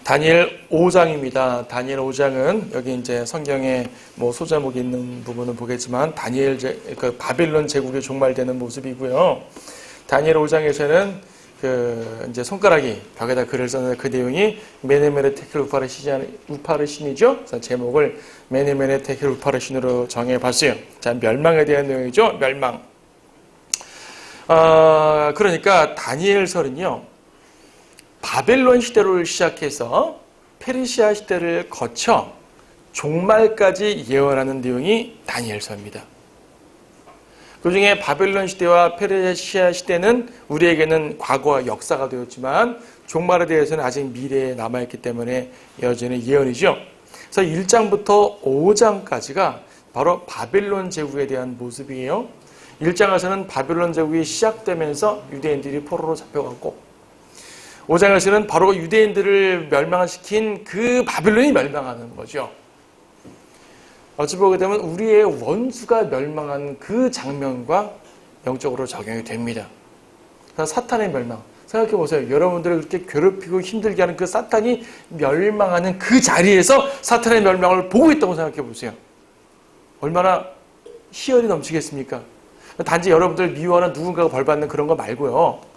다니엘 5장입니다. 다니엘 5장은 여기 이제 성경에 뭐 소제목이 있는 부분은 보겠지만 그 바벨론 제국이 종말되는 모습이고요. 다니엘 5장에서는 그 이제 손가락이 벽에다 글을 썼는데 그 내용이 메네메네 테켈 우파르신이죠. 그래서 제목을 메네메네 테켈 우파르신으로 정해봤어요. 자, 멸망에 대한 내용이죠. 멸망. 그러니까 다니엘서는요. 바벨론 시대를 시작해서 페르시아 시대를 거쳐 종말까지 예언하는 내용이 다니엘서입니다. 그중에 바벨론 시대와 페르시아 시대는 우리에게는 과거와 역사가 되었지만 종말에 대해서는 아직 미래에 남아있기 때문에 여전히 예언이죠. 그래서 1장부터 5장까지가 바로 바벨론 제국에 대한 모습이에요. 1장에서는 바벨론 제국이 시작되면서 유대인들이 포로로 잡혀갔고 5장에서는 바로 유대인들을 멸망시킨 그 바벨론이 멸망하는 거죠. 어찌 보게 되면 우리의 원수가 멸망한 그 장면과 영적으로 적용이 됩니다. 사탄의 멸망. 생각해 보세요. 여러분들을 그렇게 괴롭히고 힘들게 하는 그 사탄이 멸망하는 그 자리에서 사탄의 멸망을 보고 있다고 생각해 보세요. 얼마나 희열이 넘치겠습니까? 단지 여러분들 미워하는 누군가가 벌받는 그런 거 말고요.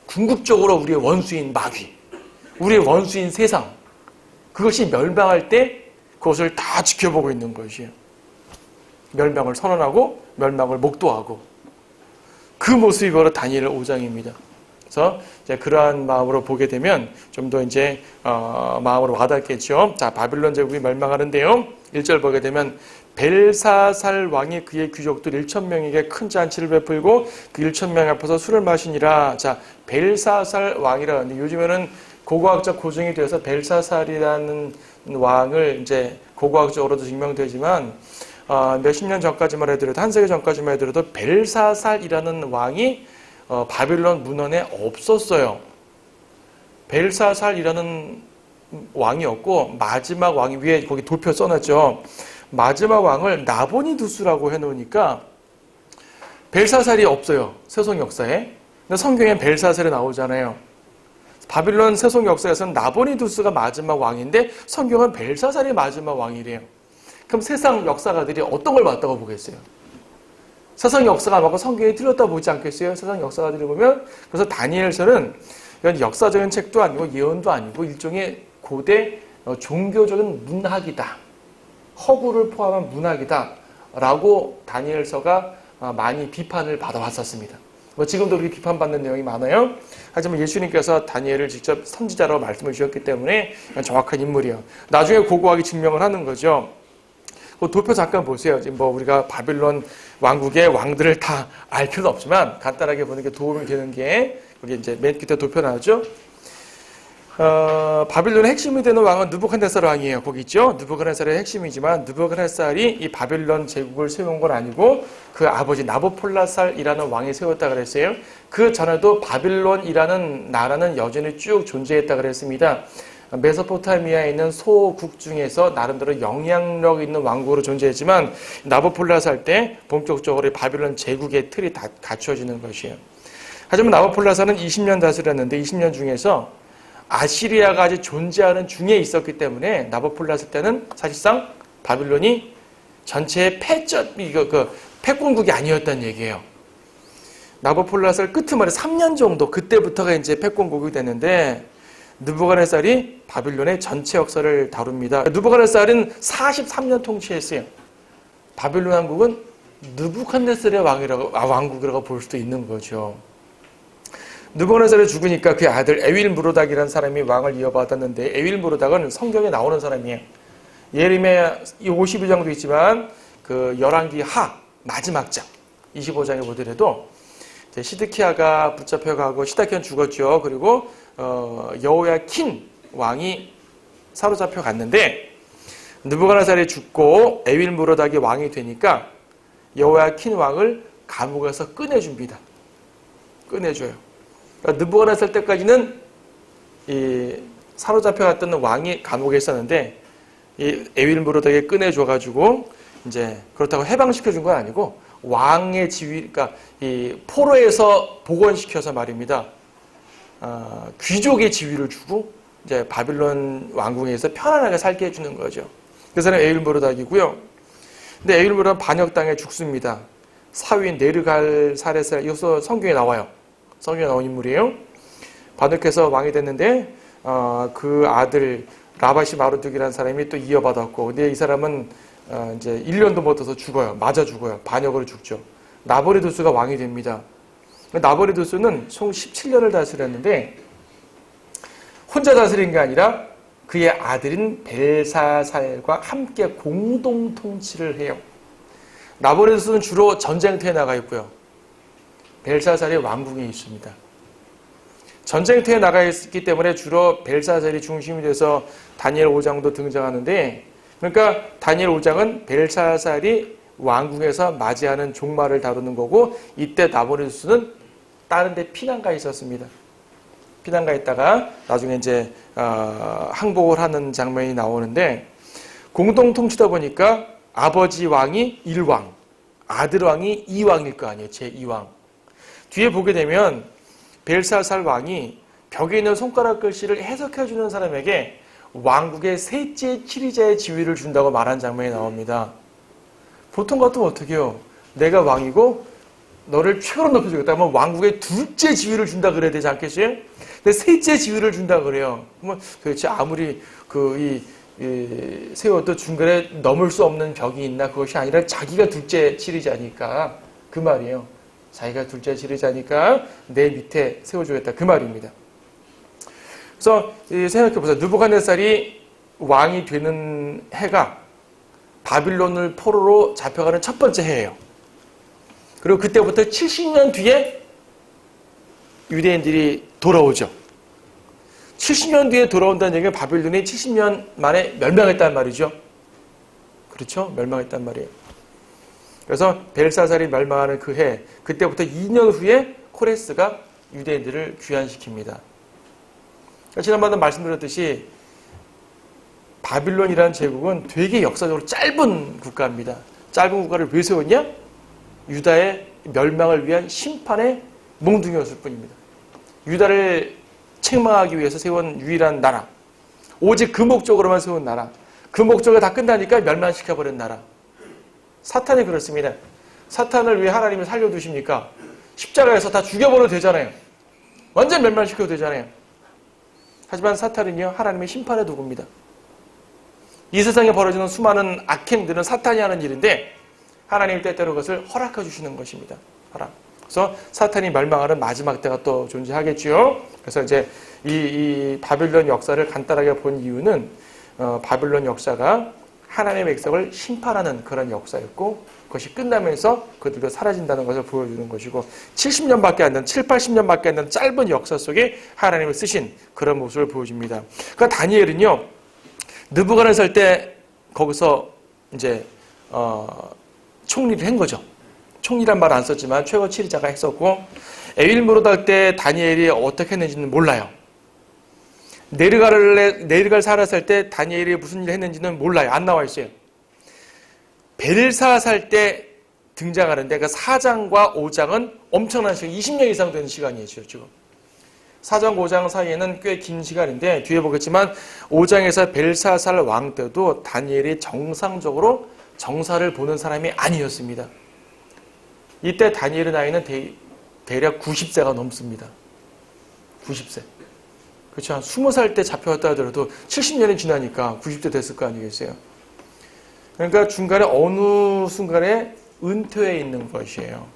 궁극적으로 우리의 원수인 마귀, 우리의 원수인 세상, 그것이 멸망할 때 그것을 다 지켜보고 있는 것이에요. 멸망을 선언하고 멸망을 목도하고 그 모습이 바로 다니엘 5장입니다. 그래서 이제 그러한 마음으로 보게 되면 좀 더 이제 마음으로 와닿겠죠. 자, 바빌론 제국이 멸망하는데요. 1절 보게 되면 벨사살 왕이 그의 귀족들 1,000명에게 큰 잔치를 베풀고 그 1,000명 앞에서 술을 마시니라. 자, 벨사살 왕이라. 요즘에는 고고학적 고증이 되어서 벨사살이라는 왕을 이제 고고학적으로도 증명되지만 몇십 년 전까지만 해도 한 세기 전까지만 해도 벨사살이라는 왕이 바빌론 문헌에 없었어요. 벨사살이라는 왕이었고 마지막 왕이 위에 거기 도표 써놨죠. 마지막 왕을 나보니두스라고 해놓으니까 벨사살이 없어요. 세속 역사에. 근데 성경에 벨사살이 나오잖아요. 바빌론 세속 역사에서는 나보니두스가 마지막 왕인데 성경은 벨사살이 마지막 왕이래요. 그럼 세상 역사가들이 어떤 걸 봤다고 보겠어요? 세상 역사가 맞고 성경이 틀렸다 보지 않겠어요? 세상 역사가들이 보면. 그래서 다니엘서는 이건 역사적인 책도 아니고 예언도 아니고 일종의 고대 종교적인 문학이다. 허구를 포함한 문학이다 라고 다니엘서가 많이 비판을 받아왔었습니다. 지금도 그렇게 비판받는 내용이 많아요. 하지만 예수님께서 다니엘을 직접 선지자라고 말씀을 주셨기 때문에 정확한 인물이에요. 나중에 고고하게 증명을 하는 거죠. 그 도표 잠깐 보세요. 지금 뭐 우리가 바빌론 왕국의 왕들을 다 알 필요는 없지만 간단하게 보는 게 도움이 되는 게 여기 이제 맨 끝에 도표 나오죠. 바빌론의 핵심이 되는 왕은 느부갓네살 왕이에요. 거기 있죠. 느부갓네살의 핵심이지만 느부갓네살이 이 바빌론 제국을 세운 건 아니고 그 아버지 나보폴라살이라는 왕이 세웠다 그랬어요. 그 전에도 바빌론이라는 나라는 여전히 쭉 존재했다 그랬습니다. 메소포타미아에 있는 소국 중에서 나름대로 영향력 있는 왕국으로 존재했지만 나보폴라살 때 본격적으로 바빌론 제국의 틀이 다 갖추어지는 것이에요. 하지만 나보폴라살은 20년 다스렸는데 20년 중에서 아시리아가 아직 존재하는 중에 있었기 때문에 나보폴라살 때는 사실상 바빌론이 전체의 패권국이 아니었다는 얘기예요. 나보폴라살 끄트머리 3년 정도 그때부터가 이제 패권국이 됐는데 느부갓네살이 바빌론의 전체 역사를 다룹니다. 느부갓네살은 43년 통치했어요. 바빌론 왕국은 느부갓네살의 왕국이라고 볼 수도 있는 거죠. 느부갓네살이 죽으니까 그의 아들 에윌무로닥이라는 사람이 왕을 이어받았는데 에윌무로닥은 성경에 나오는 사람이에요. 예레미야 52장도 있지만 그 열왕기 하 마지막 장 25장에 보더라도 시드키야가 붙잡혀가고 시드키야는 죽었죠. 그리고 여호야킨 왕이 사로잡혀 갔는데 느부갓네살이 죽고 에윌무로닥이 왕이 되니까 여호야킨 왕을 감옥에서 꺼내줍니다. 꺼내줘요. 그러니까 느부갓네살 때까지는 이 사로잡혀 갔던 왕이 감옥에 있었는데 이 에윌무로닥이 꺼내줘가지고 이제 그렇다고 해방시켜 준 건 아니고 왕의 지위, 그러니까 이 포로에서 복원시켜서 말입니다. 귀족의 지위를 주고 이제 바빌론 왕궁에서 편안하게 살게 해주는 거죠. 그 사람이 에윌므로닥이고요. 근데 에윌므로닥은 반역당해 죽습니다. 사위인 네르갈사렛을 이것도 성경에 나와요. 성경에 나온 인물이에요. 반역해서 왕이 됐는데 그 아들 라바시 마르둑이라는 사람이 또 이어받았고, 근데 이 사람은 이제 1년도 못 돼서 죽어요. 맞아 죽어요. 반역으로 죽죠. 나보리두스가 왕이 됩니다. 나보리두스는 총 17년을 다스렸는데 혼자 다스린 게 아니라 그의 아들인 벨사살과 함께 공동 통치를 해요. 나보리두스는 주로 전쟁터에 나가 있고요. 벨사살이 왕궁에 있습니다. 전쟁터에 나가 있기 때문에 주로 벨사살이 중심이 돼서 다니엘 5장도 등장하는데, 그러니까 다니엘 5장은 벨사살이 왕궁에서 맞이하는 종말을 다루는 거고, 이때 나보리두스는 다른 데 피난가 있었습니다. 피난가 있다가 나중에 이제 항복을 하는 장면이 나오는데, 공동 통치다 보니까 아버지 왕이 1왕, 아들 왕이 2왕일 거 아니에요. 제2왕. 뒤에 보게 되면 벨사살 왕이 벽에 있는 손가락 글씨를 해석해주는 사람에게 왕국의 셋째 치리자의 지위를 준다고 말한 장면이 나옵니다. 보통 같으면 어떻게 해요? 내가 왕이고 너를 최고로 높여주겠다 하면 왕국의 둘째 지위를 준다 그래야 되지 않겠어요? 근데 셋째 지위를 준다 그래요. 그러면 도대체 아무리 세워도 중간에 넘을 수 없는 벽이 있나? 그것이 아니라 자기가 둘째 치리자니까 그 말이에요. 자기가 둘째 치리자니까 내 밑에 세워주겠다 그 말입니다. 그래서 생각해보세요. 느부갓네살이 왕이 되는 해가 바빌론을 포로로 잡혀가는 첫 번째 해예요. 그리고 그때부터 70년 뒤에 유대인들이 돌아오죠. 70년 뒤에 돌아온다는 얘기는 바빌론이 70년 만에 멸망했단 말이죠. 그렇죠? 멸망했단 말이에요. 그래서 벨사살이 멸망하는 그 해, 그때부터 2년 후에 코레스가 유대인들을 귀환시킵니다. 지난번에 말씀드렸듯이 바빌론이라는 제국은 되게 역사적으로 짧은 국가입니다. 짧은 국가를 왜 세웠냐? 유다의 멸망을 위한 심판의 몽둥이였을 뿐입니다. 유다를 책망하기 위해서 세운 유일한 나라, 오직 그 목적으로만 세운 나라, 그 목적이 다 끝나니까 멸망시켜버린 나라. 사탄이 그렇습니다. 사탄을 왜 하나님이 살려두십니까? 십자가에서 다 죽여버려도 되잖아요. 완전 멸망시켜도 되잖아요. 하지만 사탄은요, 하나님의 심판의 도구입니다. 이 세상에 벌어지는 수많은 악행들은 사탄이 하는 일인데 하나님이 때때로 그것을 허락해 주시는 것입니다. 허락. 그래서 사탄이 멸망하는 마지막 때가 또 존재하겠죠. 그래서 이제 이 바빌론 역사를 간단하게 본 이유는 바빌론 역사가 하나님의 백성을 심판하는 그런 역사였고, 그것이 끝나면서 그들도 사라진다는 것을 보여주는 것이고, 70년밖에 안 된, 7, 80년밖에 안 된 짧은 역사 속에 하나님을 쓰신 그런 모습을 보여줍니다. 그러니까 다니엘은요, 느부갓네살 때 거기서 이제 총리를 한 거죠. 총리란 말 안 썼지만 최고 치리자가 했었고, 에윌므로닥 때 다니엘이 어떻게 했는지는 몰라요. 네르갈사렛 때 다니엘이 무슨 일을 했는지는 몰라요. 안 나와 있어요. 벨사살 때 등장하는데 그 4장과 5장은 엄청난 시간, 20년 이상 되는 시간이에요. 지금 4장, 5장 사이에는 꽤 긴 시간인데 뒤에 보겠지만 5장에서 벨사살 왕 때도 다니엘이 정상적으로 정사를 보는 사람이 아니었습니다. 이때 다니엘의 나이는 대략 90세가 넘습니다. 90세. 그렇죠. 한 20살 때 잡혀왔다 하더라도 70년이 지나니까 90세 됐을 거 아니겠어요. 그러니까 중간에 어느 순간에 은퇴해 있는 것이에요.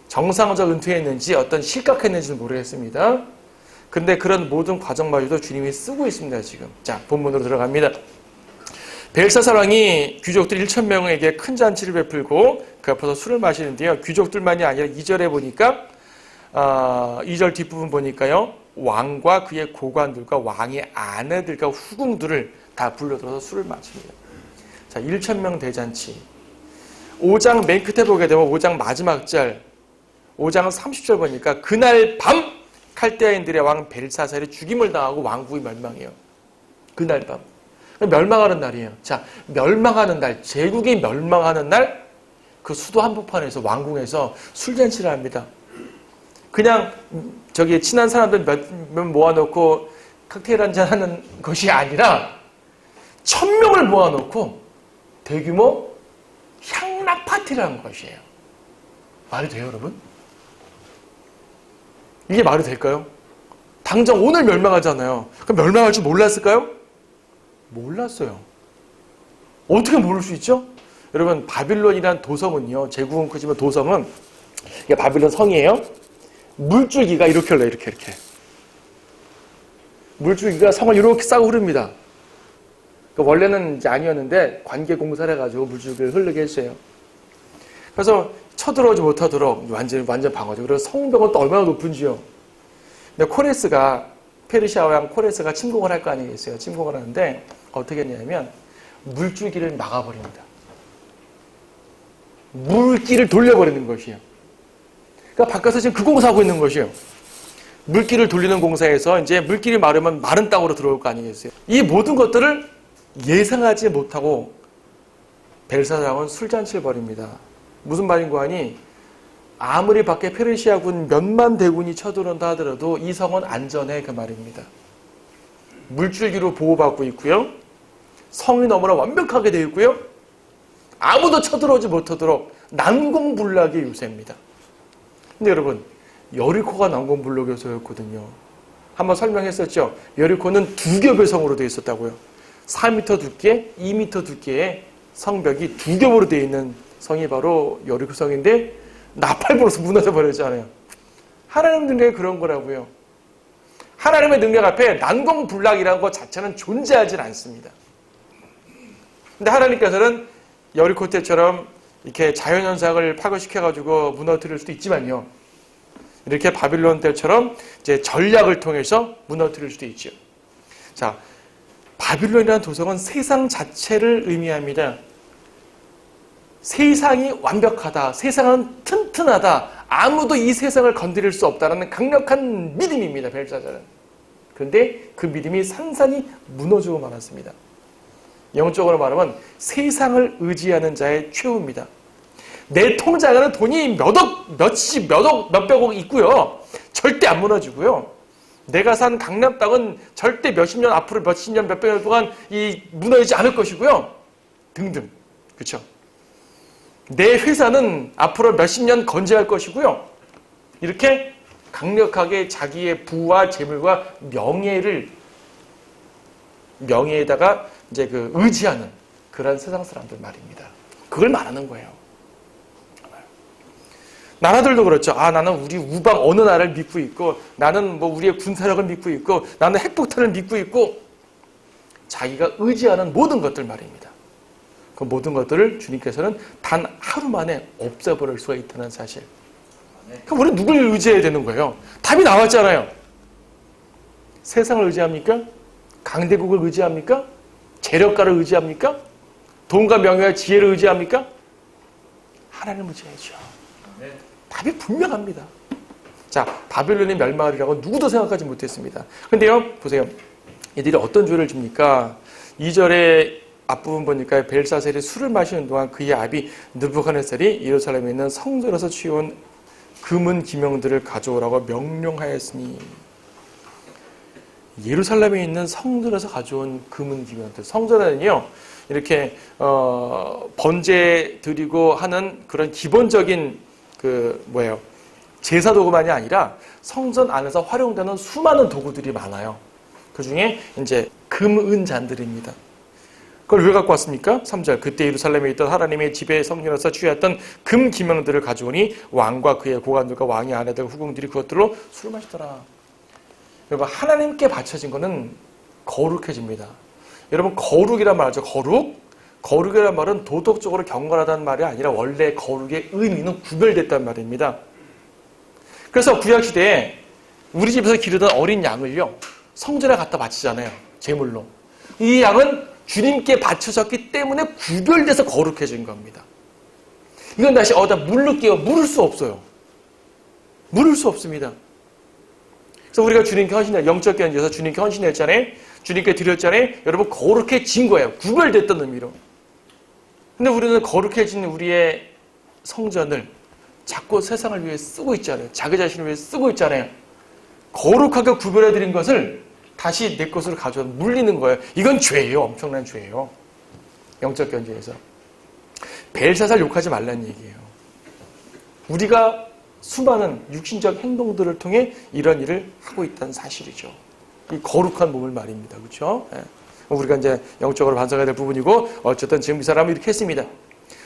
정상적 은퇴했는지 어떤 실각했는지는 모르겠습니다. 근데 그런 모든 과정마저도 주님이 쓰고 있습니다. 지금. 자, 본문으로 들어갑니다. 벨사살 왕이 귀족들 1,000명에게 큰 잔치를 베풀고 그 앞에서 술을 마시는데요. 귀족들만이 아니라 2절에 보니까 2절 뒷부분 보니까요. 왕과 그의 고관들과 왕의 아내들과 후궁들을 다 불러들어서 술을 마십니다. 자, 1,000명 대잔치. 5장 맨 끝에 보게 되면 5장 마지막 절, 5장은 30절 보니까 그날 밤 칼데아인들의 왕 벨사살이 죽임을 당하고 왕국이 멸망해요. 그날 밤. 멸망하는 날이에요. 자, 멸망하는 날, 제국이 멸망하는 날, 그 수도 한복판에서 왕궁에서 술잔치를 합니다. 그냥 저기 친한 사람들 몇 명 모아놓고 칵테일 한잔 하는 것이 아니라 1000명을 모아놓고 대규모 향락 파티를 한 것이에요. 말이 돼요, 여러분? 이게 말이 될까요? 당장 오늘 멸망하잖아요. 그럼 멸망할 줄 몰랐을까요? 몰랐어요. 어떻게 모를 수 있죠? 여러분, 바빌론이란 도성은요, 제국은 크지만 도성은, 이게 바빌론 성이에요. 물줄기가 이렇게 흘러요, 이렇게. 물줄기가 성을 이렇게 싸고 흐릅니다. 그러니까 원래는 이제 아니었는데, 관계 공사를 해가지고 물줄기를 흐르게 했어요. 그래서 쳐들어오지 못하도록 완전 방어죠. 그래서 성벽은 또 얼마나 높은지요. 근데 코레스가, 페르시아 왕 코레스가 침공을 할 거 아니겠어요. 침공을 하는데, 어떻게 했냐면, 물줄기를 막아버립니다. 물길을 돌려버리는 것이에요. 그러니까 바깥에서 지금 그 공사하고 있는 것이에요. 물길을 돌리는 공사에서 이제 물길이 마르면 마른 땅으로 들어올 거 아니겠어요. 이 모든 것들을 예상하지 못하고 벨사장은 술잔치를 벌입니다. 무슨 말인고 하니 아무리 밖에 페르시아군 몇만 대군이 쳐들어온다 하더라도 이 성은 안전해, 그 말입니다. 물줄기로 보호받고 있고요. 성이 너무나 완벽하게 되어 있고요. 아무도 쳐들어오지 못하도록 난공불락의 요새입니다. 근데 여러분, 여리코가 난공불락요새였거든요. 한번 설명했었죠. 여리코는 두 겹의 성으로 되어 있었다고요. 4m 두께, 2m 두께의 성벽이 두 겹으로 되어 있는 성이 바로 여리코 성인데 나팔 불어서 무너져 버렸잖아요. 하나님 능력이 그런 거라고요. 하나님의 능력 앞에 난공불락이라는 것 자체는 존재하지 않습니다. 근데 하나님께서는 여리코 때처럼 이렇게 자연현상을 파괴시켜가지고 무너뜨릴 수도 있지만요. 이렇게 바빌론 때처럼 이제 전략을 통해서 무너뜨릴 수도 있죠. 자, 바빌론이라는 도성은 세상 자체를 의미합니다. 세상이 완벽하다, 세상은 튼튼하다, 아무도 이 세상을 건드릴 수 없다는 강력한 믿음입니다, 벨사자는. 그런데 그 믿음이 산산이 무너지고 말았습니다. 영적으로 말하면 세상을 의지하는 자의 최후입니다. 내 통장에는 돈이 몇백억 있고요. 절대 안 무너지고요. 내가 산 강남 땅은 절대 몇십 년 앞으로 몇십 년, 몇백 년 동안 무너지지 않을 것이고요. 등등. 그렇죠? 내 회사는 앞으로 몇십 년 건재할 것이고요. 이렇게 강력하게 자기의 부와 재물과 명예에다가 이제 의지하는 그런 세상 사람들 말입니다. 그걸 말하는 거예요. 나라들도 그렇죠. 나는 우리 우방 어느 나라를 믿고 있고, 나는 뭐 우리의 군사력을 믿고 있고, 나는 핵폭탄을 믿고 있고, 자기가 의지하는 모든 것들 말입니다. 그 모든 것들을 주님께서는 단 하루 만에 없애버릴 수가 있다는 사실. 그럼 우리는 누굴 의지해야 되는 거예요? 답이 나왔잖아요. 세상을 의지합니까? 강대국을 의지합니까? 재력가를 의지합니까? 돈과 명예와 지혜를 의지합니까? 하나님을 의지해야죠. 답이 분명합니다. 자, 바빌론이 멸망하리라고 누구도 생각하지 못했습니다. 근데요, 보세요. 이들이 어떤 죄를 집니까? 2절에 앞부분 보니까 벨사셀이 술을 마시는 동안 그의 아비 느부갓네살이 예루살렘에 있는 성전에서 취해온 금은 기명들을 가져오라고 명령하였으니, 예루살렘에 있는 성전에서 가져온 금은 기명들. 성전에는요, 이렇게 번제 드리고 하는 그런 기본적인 제사 도구만이 아니라 성전 안에서 활용되는 수많은 도구들이 많아요. 그 중에 이제 금, 은 잔들입니다. 그걸 왜 갖고 왔습니까? 3절. 그때 예루살렘에 있던 하나님의 집에 성전에서 취했던 금 기명들을 가져오니 왕과 그의 고관들과 왕의 아내들 후궁들이 그것들로 술을 마시더라. 여러분, 하나님께 바쳐진 거는 거룩해집니다. 여러분, 거룩이란 말 알죠? 거룩이란 말은 도덕적으로 경건하다는 말이 아니라 원래 거룩의 의미는 구별됐단 말입니다. 그래서 구약시대에 우리 집에서 기르던 어린 양을요, 성전에 갖다 바치잖아요. 제물로. 이 양은 주님께 바쳐졌기 때문에 구별돼서 거룩해진 겁니다. 이건 다시 나 물를게요. 물을 수 없어요. 물을 수 없습니다. 그래서 우리가 주님께 헌신해, 영적 견지에서 주님께 헌신했잖아요. 주님께 드렸잖아요. 여러분, 거룩해진 거예요. 구별됐던 의미로. 근데 우리는 거룩해진 우리의 성전을 자꾸 세상을 위해 쓰고 있잖아요. 자기 자신을 위해 쓰고 있잖아요. 거룩하게 구별해드린 것을 다시 내 것으로 가져와 물리는 거예요. 이건 죄예요. 엄청난 죄예요. 영적 견지에서. 벨사살 욕하지 말라는 얘기예요. 우리가 수많은 육신적 행동들을 통해 이런 일을 하고 있다는 사실이죠. 이 거룩한 몸을 말입니다. 그렇죠? 예. 우리가 이제 영적으로 반성해야 될 부분이고 어쨌든 지금 이 사람은 이렇게 했습니다.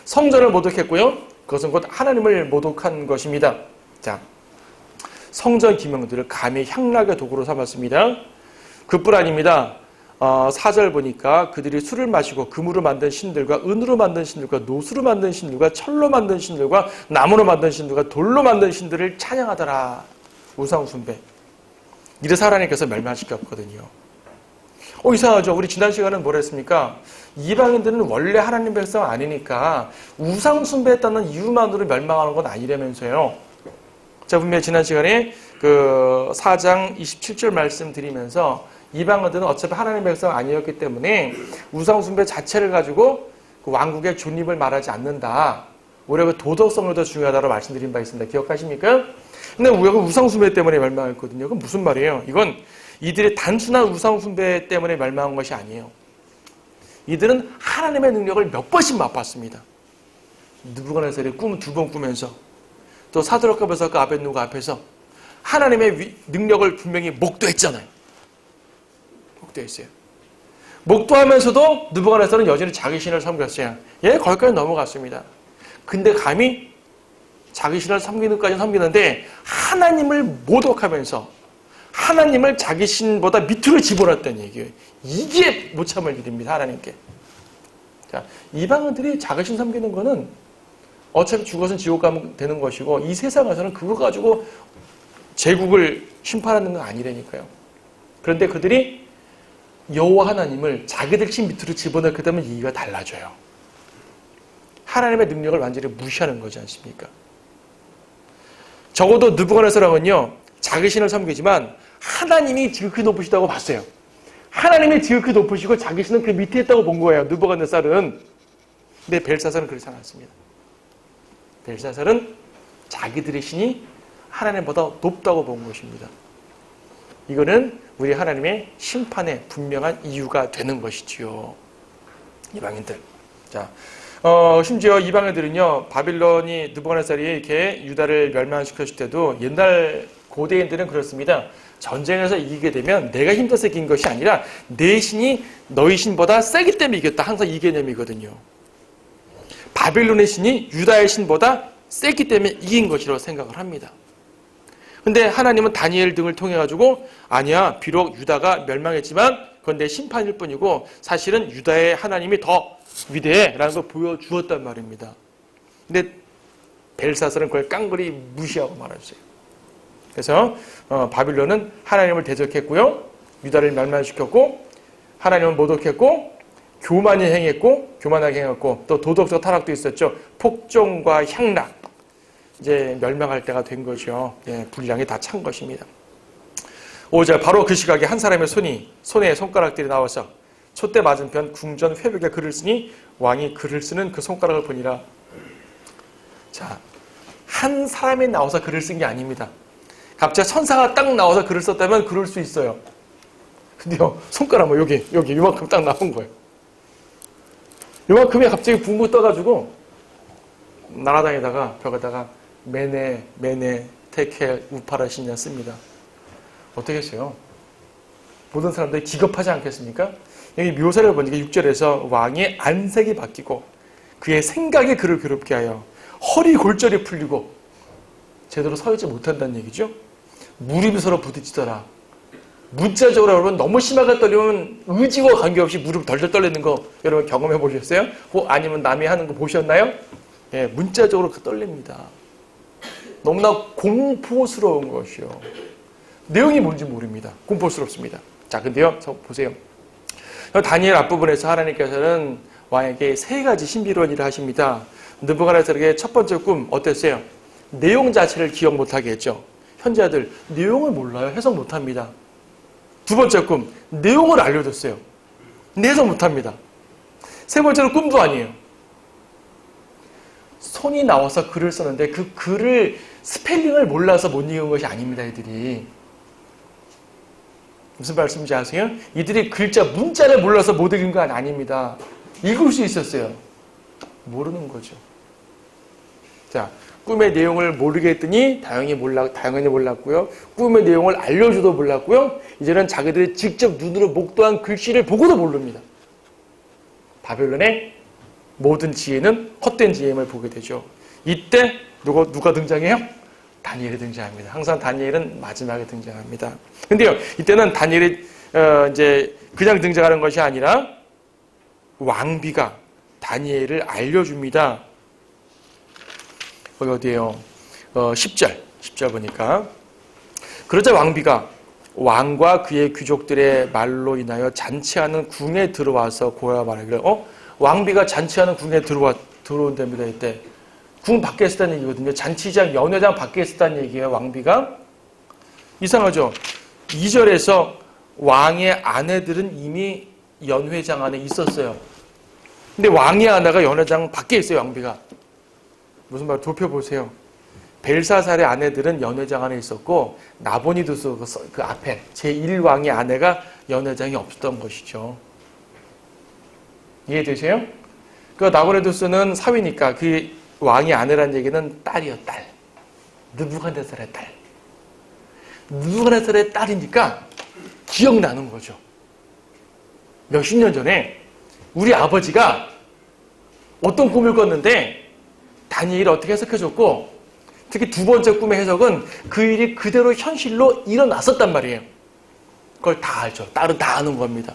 성전을 모독했고요. 그것은 곧 하나님을 모독한 것입니다. 자, 성전 기명들을 감히 향락의 도구로 삼았습니다. 그뿐 아닙니다. 4절 보니까 그들이 술을 마시고 금으로 만든 신들과 은으로 만든 신들과 노수로 만든 신들과 철로 만든 신들과 나무로 만든 신들과 돌로 만든 신들을 찬양하더라. 우상 숭배. 이래서 하나님께서 멸망시켰거든요. 이상하죠. 우리 지난 시간은 뭘 했습니까? 이방인들은 원래 하나님 백성 아니니까 우상 숭배했다는 이유만으로 멸망하는 건 아니라면서요. 자, 분명히 지난 시간에 그 4장 27절 말씀드리면서 이방인들은 어차피 하나님 백성 아니었기 때문에 우상 숭배 자체를 가지고 그 왕국의 존립을 말하지 않는다. 오히려 그 도덕성을 더 중요하다고 말씀드린 바 있습니다. 기억하십니까? 근데 우리가 우상 숭배 때문에 멸망했거든요. 그건 무슨 말이에요? 이건 이들의 단순한 우상 숭배 때문에 멸망한 것이 아니에요. 이들은 하나님의 능력을 몇 번씩 맛봤습니다. 느부갓네살이 꿈을 2번 꾸면서 또 사드락과 메삭과 아벳느고 앞에서 하나님의 능력을 분명히 목도했잖아요. 목도했어요. 목도하면서도 느부갓네살은 여전히 자기 신을 섬겼어요. 거기까지 넘어갔습니다. 근데 감히 자기 신을 섬기는 까지 섬기는데 하나님을 모독하면서 하나님을 자기 신보다 밑으로 집어넣었다는 얘기예요. 이게 못 참을 일입니다. 하나님께. 자, 이방인들이 자기 신 섬기는 거는 어차피 죽어서는 지옥 가면 되는 것이고 이 세상에서는 그거 가지고 제국을 심판하는 건 아니라니까요. 그런데 그들이 여호와 하나님을 자기들 신 밑으로 집어넣게 되면 이유가 달라져요. 하나님의 능력을 완전히 무시하는 거지 않습니까? 적어도 느부갓네살은요, 자기 신을 섬기지만 하나님이 지극히 높으시다고 봤어요. 하나님이 지극히 높으시고 자기 신은 그 밑에 있다고 본 거예요. 느부갓네살은. 근데 벨사살은 그렇지 않았습니다. 벨사살은 자기들의 신이 하나님보다 높다고 본 것입니다. 이거는 우리 하나님의 심판의 분명한 이유가 되는 것이지요. 이방인들. 자, 심지어 이방인들은요, 바빌론이 느부갓네살이 이렇게 유다를 멸망시켰을 때도 옛날 고대인들은 그렇습니다. 전쟁에서 이기게 되면 내가 힘들어서 이긴 것이 아니라 내 신이 너희 신보다 세기 때문에 이겼다. 항상 이 개념이거든요. 바빌론의 신이 유다의 신보다 세기 때문에 이긴 것이라고 생각을 합니다. 근데 하나님은 다니엘 등을 통해 가지고 아니야, 비록 유다가 멸망했지만 그건 내 심판일 뿐이고 사실은 유다의 하나님이 더 위대해라는 걸 보여주었단 말입니다. 근데 벨사살은 그걸 깡그리 무시하고 말았어요. 그래서 바빌론은 하나님을 대적했고요, 유다를 멸망시켰고, 하나님을 모독했고, 교만하게 행했고, 또 도덕적 타락도 있었죠. 폭정과 향락, 이제 멸망할 때가 된 거죠. 분량이 다 찬 것입니다. 5절, 바로 그 시각에 한 사람의 손에 손가락들이 나와서 촛대 맞은편 궁전 회벽에 글을 쓰니 왕이 글을 쓰는 그 손가락을 보니라. 자, 한 사람이 나와서 글을 쓴 게 아닙니다. 갑자기 천사가 딱 나와서 글을 썼다면 그럴 수 있어요. 근데요, 손가락 여기 이만큼 딱 나온 거예요. 이만큼이 갑자기 붕붕 떠가지고 날아다니다가 벽에다가 메네 테켈 우파라시냐 씁니다. 어떻겠어요? 모든 사람들이 기겁하지 않겠습니까? 여기 묘사를 보니까 6절에서 왕의 안색이 바뀌고 그의 생각이 그를 괴롭게 하여 허리 골절이 풀리고 제대로 서 있지 못한다는 얘기죠. 무릎이 서로 부딪히더라. 문자적으로 여러분 너무 심하게 떨리면 의지와 관계없이 무릎 덜덜 떨리는 거 여러분 경험해 보셨어요? 아니면 남이 하는 거 보셨나요? 문자적으로 떨립니다. 너무나 공포스러운 것이요. 내용이 뭔지 모릅니다. 공포스럽습니다. 자, 근데요, 보세요. 다니엘 앞부분에서 하나님께서는 왕에게 3가지 신비로운 일을 하십니다. 느부갓네살에게 첫 번째 꿈 어땠어요? 내용 자체를 기억 못하게 했죠. 현자들 내용을 몰라요. 해석 못합니다. 두 번째 꿈, 내용을 알려줬어요. 근데 해석 못합니다. 세 번째로 꿈도 아니에요. 손이 나와서 글을 썼는데 그 글을 스펠링을 몰라서 못 읽은 것이 아닙니다. 애들이. 무슨 말씀인지 아세요? 이들이 문자를 몰라서 못 읽은 건 아닙니다. 읽을 수 있었어요. 모르는 거죠. 자, 꿈의 내용을 모르게 했더니 당연히 몰랐고요. 꿈의 내용을 알려줘도 몰랐고요. 이제는 자기들이 직접 눈으로 목도한 글씨를 보고도 모릅니다. 바벨론의 모든 지혜는 헛된 지혜임을 보게 되죠. 이때 누가 등장해요? 다니엘이 등장합니다. 항상 다니엘은 마지막에 등장합니다. 근데요, 이때는 다니엘이 이제 그냥 등장하는 것이 아니라 왕비가 다니엘을 알려줍니다. 거기 어디에요? 10절 보니까. 그러자 왕비가 왕과 그의 귀족들의 말로 인하여 잔치하는 궁에 들어와서 고야 말하기를, 왕비가 잔치하는 궁에 들어온답니다. 이때. 궁 밖에 있었다는 얘기거든요. 잔치장, 연회장 밖에 있었다는 얘기예요, 왕비가. 이상하죠? 2절에서 왕의 아내들은 이미 연회장 안에 있었어요. 근데 왕의 아내가 연회장 밖에 있어요, 왕비가. 무슨 말 좁혀보세요. 벨사살의 아내들은 연회장 안에 있었고 나보니두스 그 앞에 제1왕의 아내가 연회장에 없었던 것이죠. 이해되세요? 그 나보니두스는 사위니까 그 왕의 아내란 얘기는 딸이요, 딸. 느부갓네살의 딸. 느부갓네살의 딸이니까 기억나는 거죠. 몇십 년 전에 우리 아버지가 어떤 꿈을 꿨는데 다니엘이 어떻게 해석해줬고, 특히 두 번째 꿈의 해석은 그 일이 그대로 현실로 일어났었단 말이에요. 그걸 다 알죠. 딸은 다 아는 겁니다.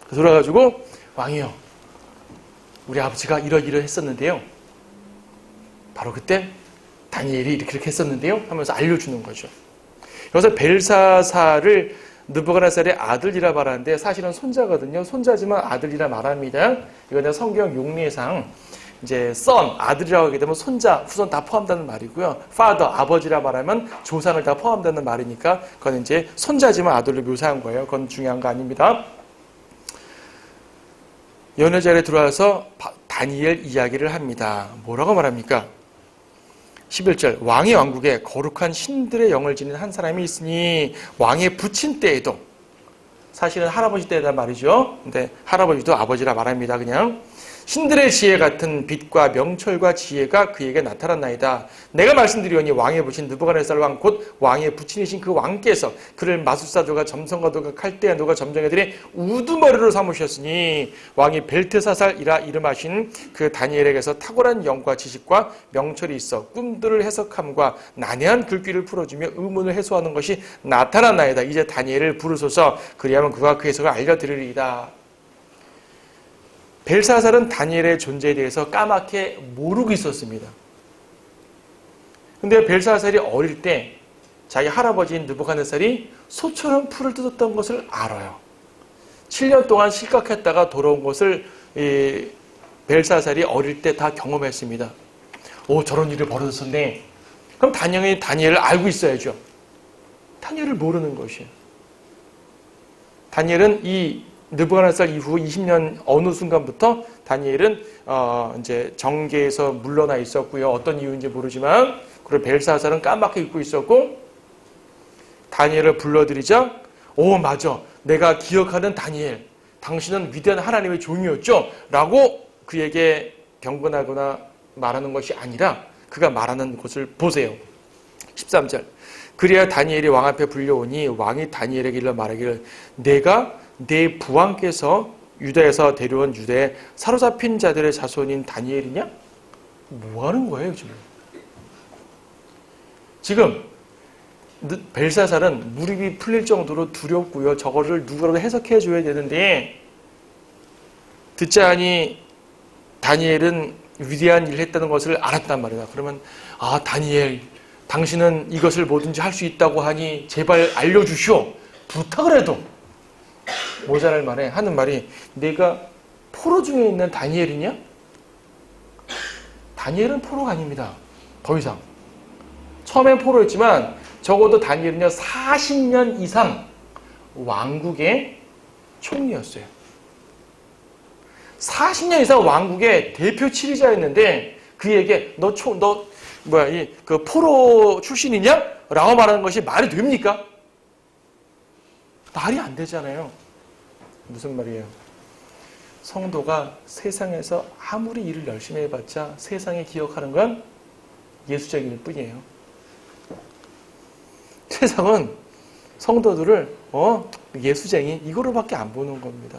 그래서 그래가지고 왕이요, 우리 아버지가 이러이러 했었는데요. 바로 그때 다니엘이 이렇게 했었는데요 하면서 알려주는 거죠. 여기서 벨사살을 느부갓네살의 아들이라 말하는데 사실은 손자거든요. 손자지만 아들이라 말합니다. 이거는 성경 용례상 이제 son, 아들이라고 하게 되면 손자, 후손 다 포함되는 말이고요. father, 아버지라 말하면 조상을 다 포함되는 말이니까 그건 이제 손자지만 아들로 묘사한 거예요. 그건 중요한 거 아닙니다. 연회자리에 들어와서 다니엘 이야기를 합니다. 뭐라고 말합니까? 11절, 왕의 왕국에 거룩한 신들의 영을 지닌 한 사람이 있으니 왕의 부친 때에도, 사실은 할아버지 때다 말이죠. 근데 할아버지도 아버지라 말합니다. 그냥 신들의 지혜 같은 빛과 명철과 지혜가 그에게 나타났나이다. 내가 말씀드리오니 왕의 부친 느부갓네살 왕 곧 왕의 부친이신 그 왕께서 그를 마술사들과 점성가들과 칼데아노가 점정애들이 우두머리로 삼으셨으니 왕이 벨테사살이라 이름하신 그 다니엘에게서 탁월한 영과 지식과 명철이 있어 꿈들을 해석함과 난해한 글귀를 풀어주며 의문을 해소하는 것이 나타났나이다. 이제 다니엘을 부르소서. 그리하면 그가 그 해석을 알려드리리이다. 벨사살은 다니엘의 존재에 대해서 까맣게 모르고 있었습니다. 근데 벨사살이 어릴 때 자기 할아버지인 느부갓네살이 소처럼 풀을 뜯었던 것을 알아요. 7년 동안 실각했다가 돌아온 것을 벨사살이 어릴 때 다 경험했습니다. 저런 일이 벌어졌었네. 그럼 당연히 다니엘을 알고 있어야죠. 다니엘을 모르는 것이에요. 다니엘은 이 느부갓네살 이후 20년 어느 순간부터 다니엘은 이제 정계에서 물러나 있었고요. 어떤 이유인지 모르지만, 그리고 벨사살은 까맣게 잊고 있었고, 다니엘을 불러들이자 맞아, 내가 기억하는 다니엘, 당신은 위대한 하나님의 종이었죠? 라고 그에게 경건하거나 말하는 것이 아니라 그가 말하는 것을 보세요. 13절, 그래야 다니엘이 왕 앞에 불려오니 왕이 다니엘에게 일러 말하기를, 내가 내 부왕께서 유다에서 데려온 유대에 사로잡힌 자들의 자손인 다니엘이냐? 뭐 하는 거예요, 지금 벨사살은 무릎이 풀릴 정도로 두렵고요. 저거를 누구라도 해석해 줘야 되는데, 듣자하니 다니엘은 위대한 일을 했다는 것을 알았단 말이다. 그러면 다니엘, 당신은 이것을 뭐든지 할 수 있다고 하니 제발 알려주시오. 부탁을 해도 모자랄 만에 하는 말이, 내가 포로 중에 있는 다니엘이냐? 다니엘은 포로가 아닙니다. 더 이상. 처음엔 포로였지만 적어도 다니엘은요 40년 이상 왕국의 총리였어요. 40년 이상 왕국의 대표 치리자였는데 그에게 그 포로 출신이냐? 라고 말하는 것이 말이 됩니까? 말이 안 되잖아요. 무슨 말이에요? 성도가 세상에서 아무리 일을 열심히 해봤자 세상에 기억하는 건 예수적일 뿐이에요. 세상은 성도들을 예수쟁이 이거로밖에 안 보는 겁니다.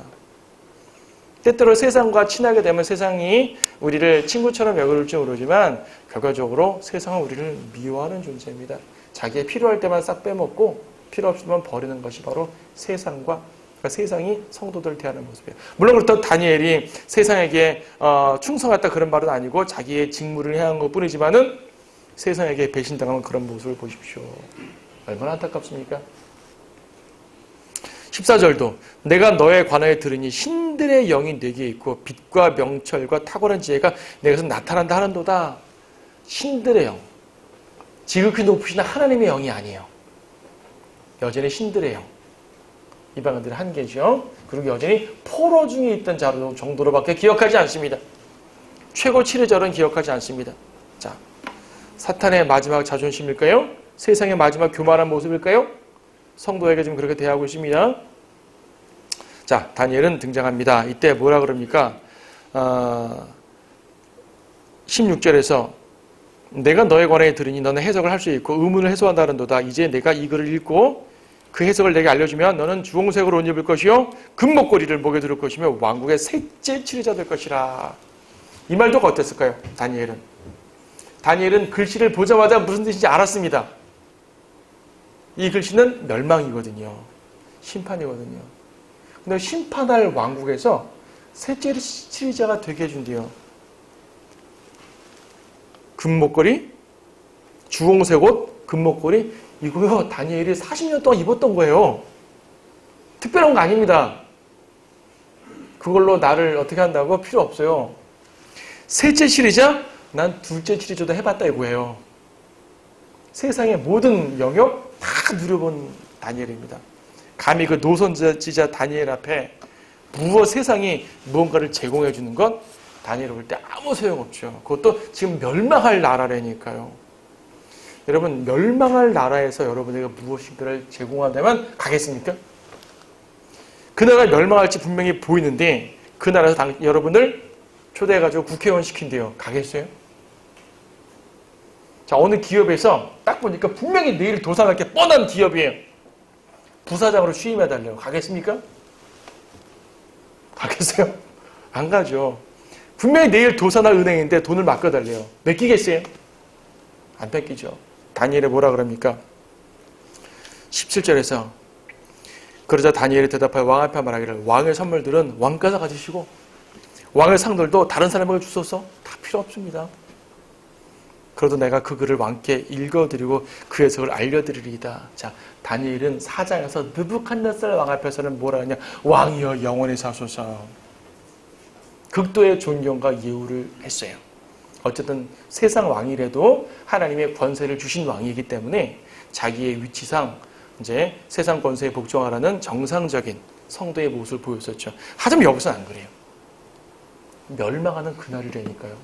때때로 세상과 친하게 되면 세상이 우리를 친구처럼 여겨줄지 모르지만 결과적으로 세상은 우리를 미워하는 존재입니다. 자기의 필요할 때만 싹 빼먹고 필요 없으면 버리는 것이 바로 세상과 그러니까 세상이 성도들을 대하는 모습이에요. 물론 그렇다고 다니엘이 세상에게 충성했다 그런 말은 아니고 자기의 직무를 해야 하는 것뿐이지만은 세상에게 배신당하는 그런 모습을 보십시오. 얼마나 안타깝습니까? 14절도 내가 너의 관하에 들으니 신들의 영이 내게 있고 빛과 명철과 탁월한 지혜가 내게서 나타난다 하는도다. 신들의 영. 지극히 높으신 하나님의 영이 아니에요. 여전히 신들의 영. 이방인들의 한계죠. 그리고 여전히 포로 중에 있던 자로 정도로밖에 기억하지 않습니다. 최고 치료자로는 기억하지 않습니다. 자, 사탄의 마지막 자존심일까요? 세상의 마지막 교만한 모습일까요? 성도에게 지금 그렇게 대하고 있습니다. 자, 다니엘은 등장합니다. 이때 뭐라 그럽니까? 16절에서 내가 너의 관하에 들으니 너는 해석을 할 수 있고 의문을 해소한다는도다. 이제 내가 이 글을 읽고 그 해석을 내게 알려주면 너는 주홍색으로 옷 입을 것이요 금목걸이를 목에 두를 것이며 왕국의 셋째 치료자 될 것이라. 이 말도 어땠을까요? 다니엘은 글씨를 보자마자 무슨 뜻인지 알았습니다. 이 글씨는 멸망이거든요. 심판이거든요. 근데 심판할 왕국에서 셋째 치료자가 되게 해준대요. 금목걸이, 주홍색 옷, 금목걸이 이거요 다니엘이 40년 동안 입었던 거예요. 특별한 거 아닙니다. 그걸로 나를 어떻게 한다고? 필요 없어요. 셋째 치료자? 난 둘째 치료자도 해봤다 이거예요. 세상의 모든 영역 다 누려본 다니엘입니다. 감히 그 노선지자 다니엘 앞에 세상이 무언가를 제공해 주는 건 다니엘 볼 때 아무 소용없죠. 그것도 지금 멸망할 나라라니까요. 여러분 멸망할 나라에서 여러분에게 무엇인가를 제공한다면 가겠습니까? 그 나라가 멸망할지 분명히 보이는데 그 나라에서 여러분을 초대해가지고 국회의원 시킨대요. 가겠어요? 자, 어느 기업에서 딱 보니까 분명히 내일 도산할 게 뻔한 기업이에요. 부사장으로 취임해달래요. 가겠습니까? 가겠어요? 안 가죠. 분명히 내일 도산할 은행인데 돈을 맡겨달래요. 맡기겠어요? 안 맡기죠. 다니엘이 뭐라 그럽니까? 17절에서 그러자 다니엘이 대답하여 왕 앞에 말하기를 왕의 선물들은 왕께서 가지시고 왕의 상들도 다른 사람에게 주소서. 다 필요 없습니다. 그래도 내가 그 글을 왕께 읽어드리고 그 해석을 알려드리리이다. 자, 다니엘은 4장에서 느부갓네살 왕 앞에서는 뭐라 하냐? 왕이여 영원히 사소서. 극도의 존경과 예우를 했어요. 어쨌든 세상 왕이라도 하나님의 권세를 주신 왕이기 때문에 자기의 위치상 이제 세상 권세에 복종하라는 정상적인 성도의 모습을 보였었죠. 하지만 여기서는 안 그래요. 멸망하는 그날이라니까요.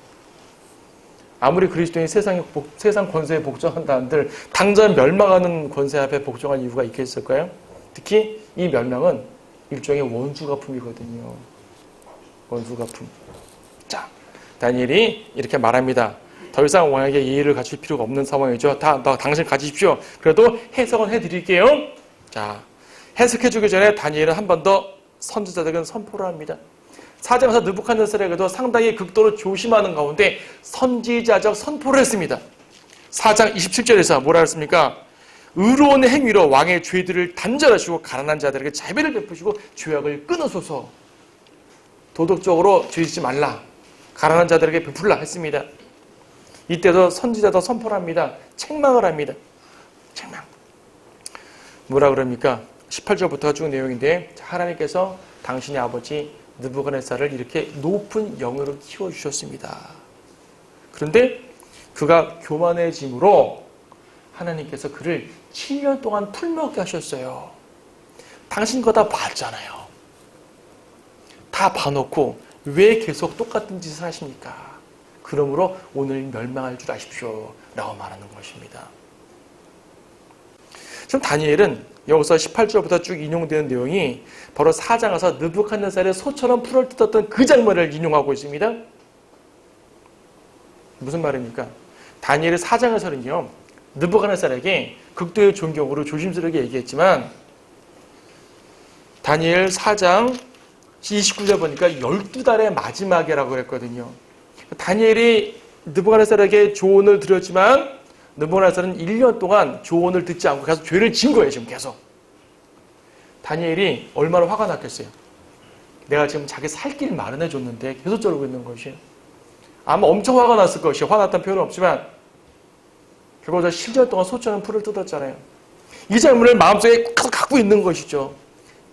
아무리 그리스도인이 세상 권세에 복종한다 한들 당장 멸망하는 권세 앞에 복종할 이유가 있겠을까요? 특히 이 멸망은 일종의 원수가품이거든요. 원수가품. 자, 다니엘이 이렇게 말합니다. 더 이상 왕에게 예의를 갖출 필요가 없는 상황이죠. 당신 가지십시오. 그래도 해석은 해드릴게요. 자, 해석해주기 전에 다니엘은 한 번 더 선지자들에게 선포를 합니다. 4장에서 느부갓네살에게도 상당히 극도로 조심하는 가운데 선지자적 선포를 했습니다. 4장 27절에서 뭐라 했습니까? 의로운 행위로 왕의 죄들을 단절하시고 가난한 자들에게 자비를 베푸시고 죄악을 끊으소서. 도덕적으로 죄짓지 말라. 가난한 자들에게 베풀라 했습니다. 이때도 선지자도 선포를 합니다. 책망을 합니다. 책망. 뭐라 그럽니까? 18절부터 쭉 내용인데 하나님께서 당신의 아버지 느부갓네살을 이렇게 높은 영으로 키워주셨습니다. 그런데 그가 교만해짐으로 하나님께서 그를 7년 동안 풀먹게 하셨어요. 당신 거 다 봤잖아요. 다 봐놓고 왜 계속 똑같은 짓을 하십니까? 그러므로 오늘 멸망할 줄 아십시오. 라고 말하는 것입니다. 지금 다니엘은 여기서 18절부터 쭉 인용되는 내용이 바로 4장에서 느부갓네살의 소처럼 풀을 뜯었던 그 장면을 인용하고 있습니다. 무슨 말입니까? 다니엘의 4장에서는요, 느부갓네살에게 극도의 존경으로 조심스럽게 얘기했지만 다니엘 4장 29절 보니까 12달의 마지막이라고 그랬거든요. 다니엘이 느부갓네살에게 조언을 드렸지만 느부갓네살은 1년 동안 조언을 듣지 않고 계속 죄를 지은 거예요. 지금 계속. 다니엘이 얼마나 화가 났겠어요. 내가 지금 자기 살 길 마련해 줬는데 계속 저러고 있는 것이에요. 아마 엄청 화가 났을 것이에요. 화났다는 표현은 없지만 결국 저 10년 동안 소처럼 풀을 뜯었잖아요. 이 장면을 마음속에 계속 갖고 있는 것이죠.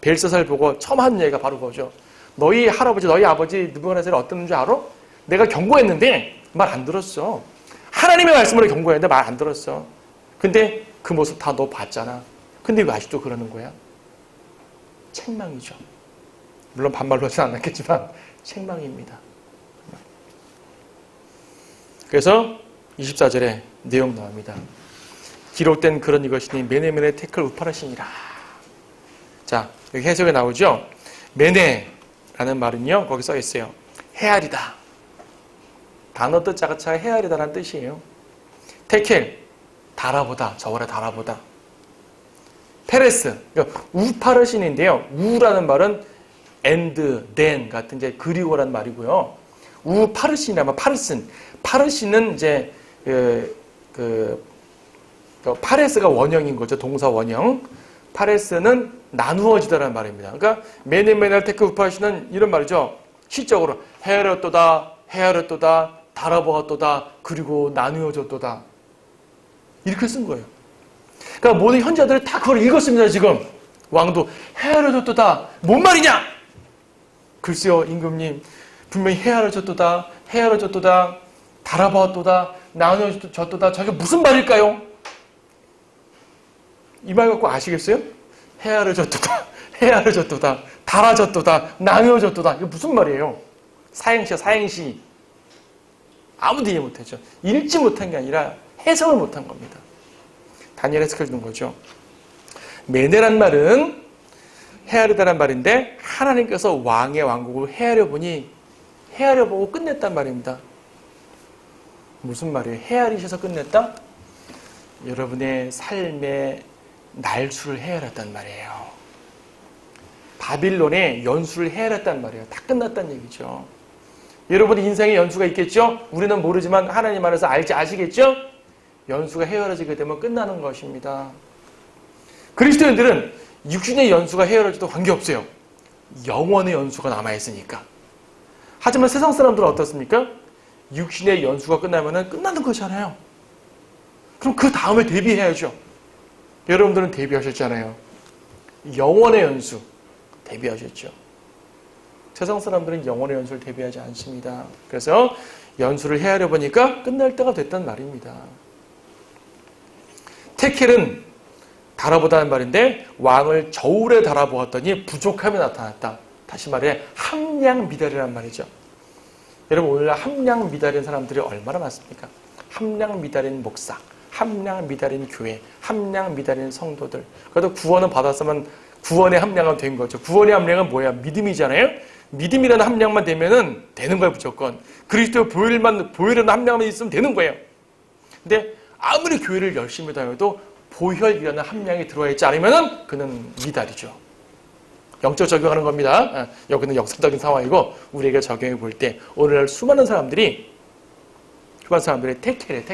벨사살 보고 처음 한 얘기가 바로 그거죠. 너희 할아버지, 너희 아버지 느부갓네살이 어떤 줄 알아? 내가 경고했는데 말 안 들었어. 하나님의 말씀으로 경고했는데 말 안 들었어. 근데 그 모습 다 너 봤잖아. 근데 왜 아직도 그러는 거야? 책망이죠. 물론 반말로 하진 않았겠지만 책망입니다. 그래서 24절에 내용 나옵니다. 기록된 그런 이것이니 메네메네 테클 우파르시니라. 자, 여기 해석에 나오죠. 메네라는 말은요, 거기 써 있어요. 헤아리다. 단어 뜻 자체가 헤아리다라는 뜻이에요. 테켈, 달아보다, 저월에 달아보다. 페레스, 그러니까 우파르신인데요. 우라는 말은 and, then 같은 이제 그리고라는 말이고요. 우파르신이라면 파르신. 파르신은 이제 파레스가 원형인 거죠. 동사 원형. 파레스는 나누어지다라는 말입니다. 그러니까 메네메네 테크 우파르신은 이런 말이죠. 시적으로 헤아렸도다, 헤아렸도다, 달아보았도다, 그리고 나누어졌도다. 이렇게 쓴 거예요. 그러니까 모든 현자들이 다 그걸 읽었습니다. 지금 왕도 헤아려졌도다. 뭔 말이냐? 글쎄요, 임금님 분명히 헤아려졌도다, 헤아려졌도다, 달아보았도다, 나누어졌도다. 저게 무슨 말일까요? 이 말 갖고 아시겠어요? 헤아려졌도다, 헤아려졌도다, 달아졌도다, 나누어졌도다. 이게 무슨 말이에요? 사행시야, 사행시. 아무도 이해 못했죠. 읽지 못한 게 아니라 해석을 못한 겁니다. 다니엘 해석해 주는 거죠. 메네란 말은 헤아리다란 말인데 하나님께서 왕의 왕국을 헤아려보고 끝냈단 말입니다. 무슨 말이에요? 헤아리셔서 끝냈다? 여러분의 삶의 날수를 헤아렸단 말이에요. 바빌론의 연수를 헤아렸단 말이에요. 다 끝났단 얘기죠. 여러분의 인생에 연수가 있겠죠? 우리는 모르지만 하나님 안에서 아시겠죠? 연수가 헤아려지게 되면 끝나는 것입니다. 그리스도인들은 육신의 연수가 헤아려져도 관계없어요. 영원의 연수가 남아있으니까. 하지만 세상 사람들은 어떻습니까? 육신의 연수가 끝나면 끝나는 것이잖아요. 그럼 그 다음에 대비해야죠. 여러분들은 대비하셨잖아요. 영원의 연수 대비하셨죠. 세상 사람들은 영원의 연수를 대비하지 않습니다. 그래서 연수를 헤아려 보니까 끝날 때가 됐단 말입니다. 테켈은 달아보다는 말인데 왕을 저울에 달아보았더니 부족함이 나타났다. 다시 말해 함량미달이란 말이죠. 여러분 오늘날 함량미달인 사람들이 얼마나 많습니까? 함량미달인 목사, 함량미달인 교회, 함량미달인 성도들. 그래도 구원은 받았으면 구원의 함량은 된 거죠. 구원의 함량은 뭐야? 믿음이잖아요. 믿음이라는 함량만 되면은 되는 거예요, 무조건. 그리스도의 보혈이라는 함량만 있으면 되는 거예요. 근데 아무리 교회를 열심히 다녀도 보혈이라는 함량이 들어와 있지 않으면은 그는 미달이죠. 영적 적용하는 겁니다. 여기는 역사적인 상황이고 우리에게 적용해 볼 때 오늘날 수많은 사람들이 테켈에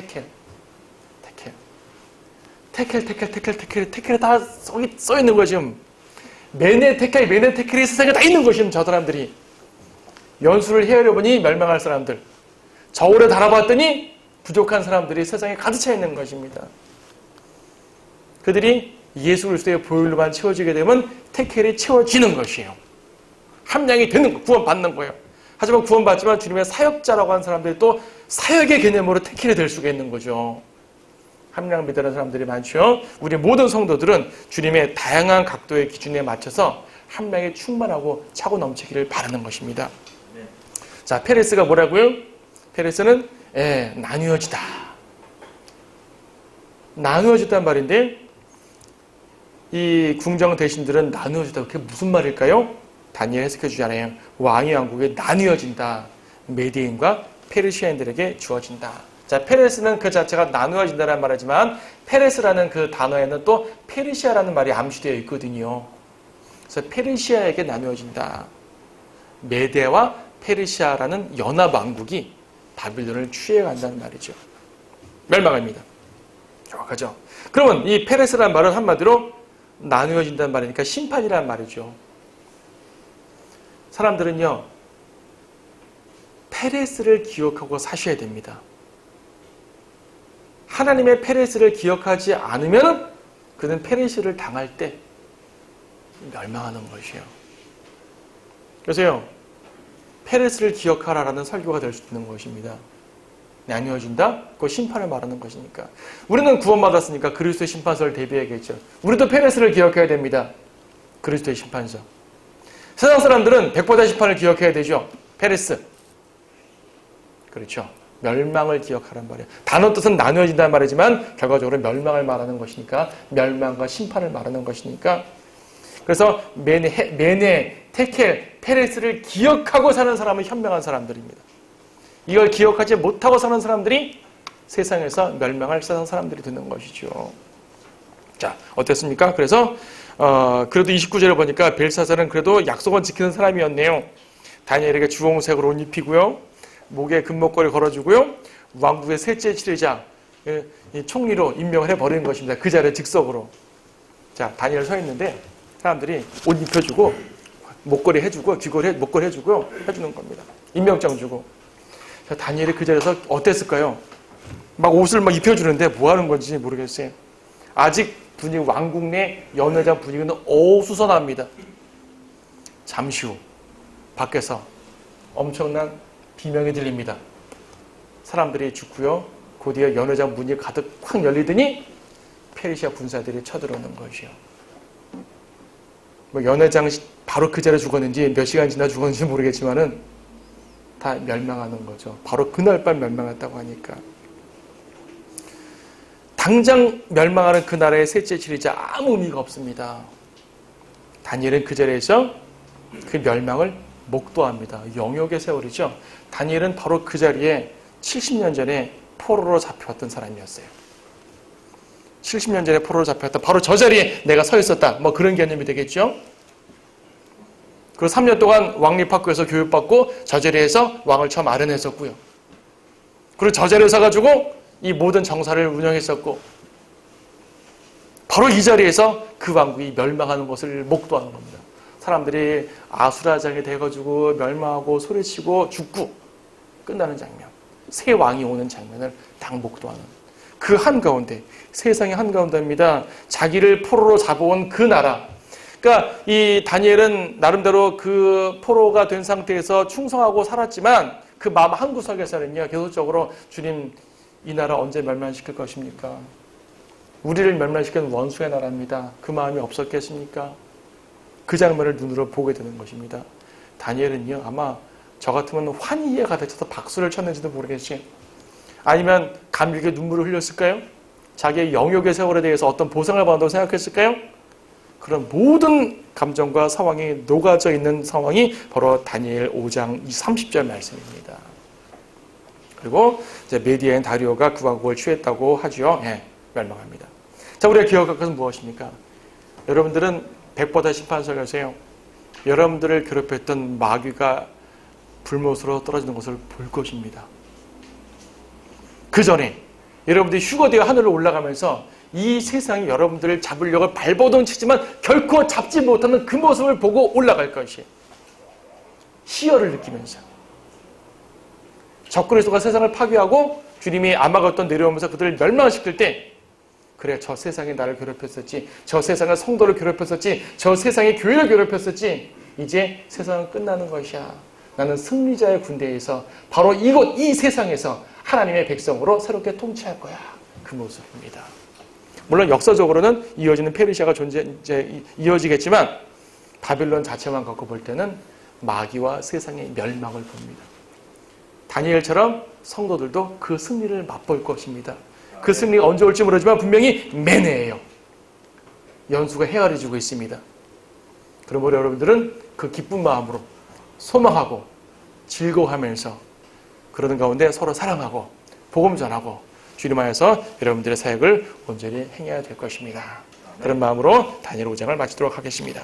다 써 있는 거예요, 지금. 메네 테켈이 세상에 다 있는 것이면 저 사람들이 연수를 헤아려 보니 멸망할 사람들, 저울에 달아봤더니 부족한 사람들이 세상에 가득 차 있는 것입니다. 그들이 예수 그리스도의 보혈로만 채워지게 되면 테켈이 채워지는 것이에요. 함량이 되는 거, 구원받는 거예요. 하지만 구원받지만 주님의 사역자라고 하는 사람들이 또 사역의 개념으로 테켈이 될 수가 있는 거죠. 함량 믿는 사람들이 많죠. 우리 모든 성도들은 주님의 다양한 각도의 기준에 맞춰서 함량이 충만하고 차고 넘치기를 바라는 것입니다. 네. 자, 페레스가 뭐라고요? 페레스는 나누어지다. 나누어졌단 말인데 이 궁정 대신들은 나누어지다. 그게 무슨 말일까요? 다니엘 해석해 주잖아요. 왕의 왕국이 나누어진다. 메디인과 페르시아인들에게 주어진다. 자, 페레스는 그 자체가 나누어진다는 말이지만 페레스라는 그 단어에는 또 페르시아라는 말이 암시되어 있거든요. 그래서 페르시아에게 나누어진다. 메대와 페르시아라는 연합 왕국이 바빌론을 취해간다는 말이죠. 멸망합니다. 정확하죠? 그러면 이 페레스라는 말은 한마디로 나누어진다는 말이니까 심판이라는 말이죠. 사람들은요, 페레스를 기억하고 사셔야 됩니다. 하나님의 페레스를 기억하지 않으면 그는 페레스를 당할 때 멸망하는 것이에요. 그래서요, 페레스를 기억하라라는 설교가 될 수 있는 것입니다. 나뉘어진다? 그 심판을 말하는 것이니까. 우리는 구원받았으니까 그리스도의 심판서를 대비해야겠죠. 우리도 페레스를 기억해야 됩니다. 그리스도의 심판서. 세상 사람들은 백보다 심판을 기억해야 되죠. 페레스. 그렇죠. 멸망을 기억하란 말이에요. 단어 뜻은 나누어진다는 말이지만 결과적으로 멸망을 말하는 것이니까 멸망과 심판을 말하는 것이니까 그래서 메네, 테켈, 페레스를 기억하고 사는 사람은 현명한 사람들입니다. 이걸 기억하지 못하고 사는 사람들이 세상에서 멸망할 세상 사람들이 되는 것이죠. 자, 어땠습니까? 그래서 그래도 29절을 보니까 벨사살은 그래도 약속은 지키는 사람이었네요. 다니엘에게 주홍색으로 옷 입히고요. 목에 금목걸이 걸어주고요. 왕국의 셋째 지휘자 총리로 임명을 해버리는 것입니다. 그 자리에 즉석으로. 자, 다니엘 서 있는데 사람들이 옷 입혀주고 목걸이 해주고 귀걸이 목걸이 해주고요. 해주는 겁니다. 임명장 주고. 자, 다니엘이 그 자리에서 어땠을까요? 막 옷을 막 입혀주는데 뭐 하는 건지 모르겠어요. 아직 분위기 왕국 내 연회장 분위기는 어수선합니다. 잠시 후 밖에서 엄청난 비명이 들립니다. 사람들이 죽고요. 곧이어 연회장 문이 가득 확 열리더니 페르시아 군사들이 쳐들어오는 것이요. 뭐 연회장 바로 그 자리에 죽었는지 몇 시간 지나 죽었는지 모르겠지만은 다 멸망하는 거죠. 바로 그날 밤 멸망했다고 하니까. 당장 멸망하는 그 나라의 셋째 지휘자 아무 의미가 없습니다. 다니엘은 그 자리에서 그 멸망을 목도합니다. 영역의 세월이죠. 다니엘은 바로 그 자리에 70년 전에 포로로 잡혀왔던 사람이었어요. 70년 전에 포로로 잡혀왔던 바로 저 자리에 내가 서 있었다. 뭐 그런 개념이 되겠죠. 그리고 3년 동안 왕립학교에서 교육받고 저 자리에서 왕을 처음 아련했었고요. 그리고 저 자리에 서가지고 이 모든 정사를 운영했었고 바로 이 자리에서 그 왕국이 멸망하는 것을 목도하는 겁니다. 사람들이 아수라장이 돼가지고 멸망하고 소리치고 죽고 끝나는 장면, 새 왕이 오는 장면을 딱 목도하는 그 한가운데, 세상의 한가운데입니다. 자기를 포로로 잡아온 그 나라. 그러니까 이 다니엘은 나름대로 그 포로가 된 상태에서 충성하고 살았지만 그 마음 한구석에서는요, 계속적으로 주님, 이 나라 언제 멸망시킬 것입니까? 우리를 멸망시키는 원수의 나라입니다. 그 마음이 없었겠습니까? 그 장면을 눈으로 보게 되는 것입니다. 다니엘은요, 아마 저 같으면 환희에 가득 차서 박수를 쳤는지도 모르겠어요. 아니면 감격의 눈물을 흘렸을까요? 자기의 영역의 세월에 대해서 어떤 보상을 받는다고 생각했을까요? 그런 모든 감정과 상황이 녹아져 있는 상황이 바로 다니엘 5장 30절 말씀입니다. 그리고 이제 메디아인 다리오가 그 왕국을 취했다고 하죠. 예, 멸망합니다. 자, 우리가 기억할 것은 무엇입니까? 여러분들은 백보다 심판서에서요, 여러분들을 괴롭혔던 마귀가 불못으로 떨어지는 것을 볼 것입니다. 그 전에 여러분들이 휴거되어 하늘로 올라가면서 이 세상이 여러분들을 잡으려고 발버둥 치지만 결코 잡지 못하는 그 모습을 보고 올라갈 것이에요. 희열을 느끼면서. 적그리스도가 세상을 파괴하고 주님이 아마겟돈 내려오면서 그들을 멸망시킬 때, 그래, 저 세상이 나를 괴롭혔었지, 저 세상의 성도를 괴롭혔었지, 저 세상의 교회를 괴롭혔었지, 이제 세상은 끝나는 것이야. 나는 승리자의 군대에서 바로 이곳 이 세상에서 하나님의 백성으로 새롭게 통치할 거야. 그 모습입니다. 물론 역사적으로는 이어지는 페르시아가 이어지겠지만 바빌론 자체만 갖고 볼 때는 마귀와 세상의 멸망을 봅니다. 다니엘처럼 성도들도 그 승리를 맛볼 것입니다. 그 승리가 언제 올지 모르지만 분명히 메네예요. 연수가 헤아려지고 있습니다. 그러므로 여러분들은 그 기쁜 마음으로 소망하고 즐거워하면서 그러는 가운데 서로 사랑하고 복음 전하고 주님 안에서 여러분들의 사역을 온전히 행해야 될 것입니다. 그런 마음으로 다니엘 5장을 마치도록 하겠습니다.